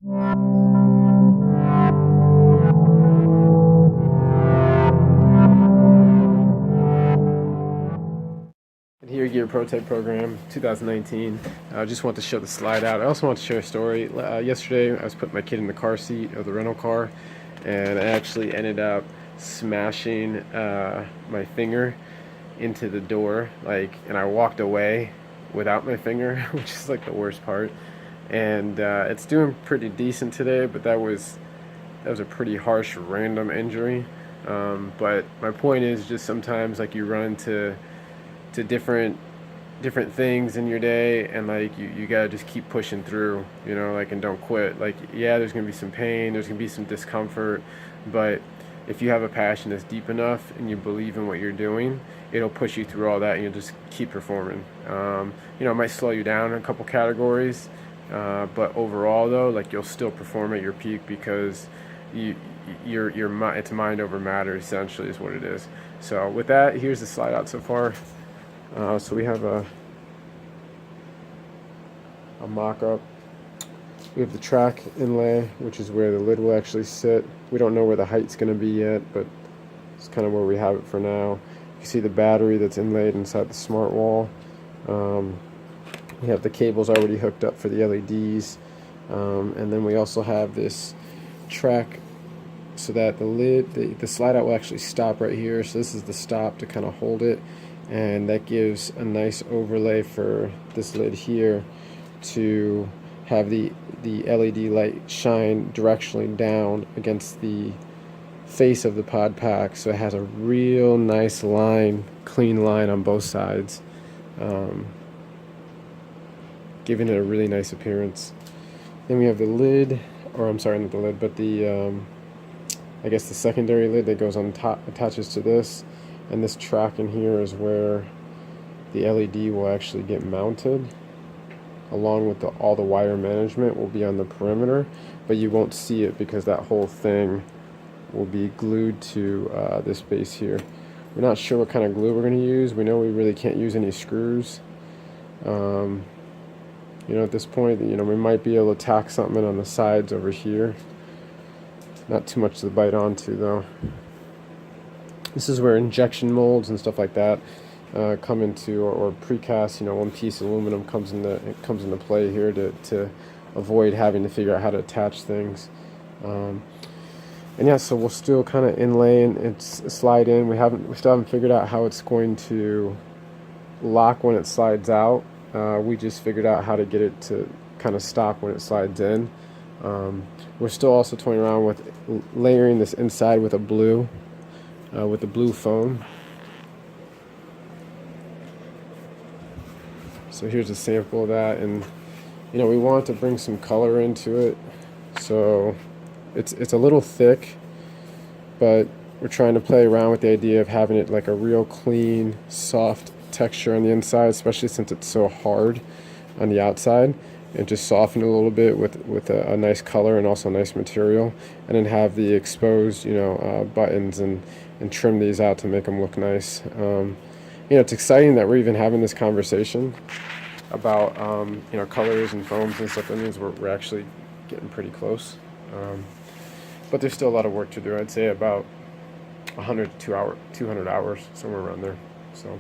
Here, Gear Prototype Program 2019. I just want to show the slide out. I also want to share a story. Yesterday, I was putting my kid in the car seat of the rental car, and I actually ended up smashing my finger into the door, and I walked away without my finger, which is like the worst part. And it's doing pretty decent today, but that was a pretty harsh, random injury. But my point is just sometimes like you run into different things in your day, and like you gotta just keep pushing through, and don't quit. Like, yeah, there's gonna be some pain, there's gonna be some discomfort, but if you have a passion that's deep enough and you believe in what you're doing, it'll push you through all that, and you'll just keep performing. It might slow you down in a couple categories, but overall though, like, you'll still perform at your peak because it's mind over matter, essentially, is what it is. So with that, here's the slide out so far. So we have a mock-up. We have the track inlay, which is where the lid will actually sit. We don't know where the height's going to be yet, but it's kind of where we have it for now. You can see the battery that's inlaid inside the smart wall. We have the cables already hooked up for the LEDs, and then we also have this track so that the lid, the slide out will actually stop right here. So this is the stop to kind of hold it, and that gives a nice overlay for this lid here to have the LED light shine directionally down against the face of the pod pack, so it has a real nice line, clean line on both sides, giving it a really nice appearance. Then we have the lid, or I'm sorry, not the lid, but the I guess the secondary lid that goes on top, attaches to this, and this track in here is where the LED will actually get mounted, along with all the wire management will be on the perimeter, but you won't see it because that whole thing will be glued to this base here. We're not sure what kind of glue we're going to use. We know we really can't use any screws. At this point, we might be able to tack something on the sides over here. Not too much to bite onto though. This is where injection molds and stuff like that come into, or precast, one piece aluminum comes into play here to avoid having to figure out how to attach things. And yeah, so we'll still kind of inlay and slide in. We still haven't figured out how it's going to lock when it slides out. We just figured out how to get it to kind of stop when it slides in. We're still also toying around with layering this inside with the blue foam. So here's a sample of that, and we want to bring some color into it. So it's a little thick, but we're trying to play around with the idea of having it like a real clean, soft texture on the inside, especially since it's so hard on the outside, and just soften it a little bit with a nice color and also a nice material, and then have the exposed buttons and trim these out to make them look nice. It's exciting that we're even having this conversation about colors and foams and stuff. That means we're actually getting pretty close, but there's still a lot of work to do. I'd say about 100 to 200 hours, somewhere around there. So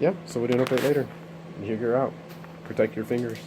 yeah, so we'll do an update later. And here you're out. Protect your fingers.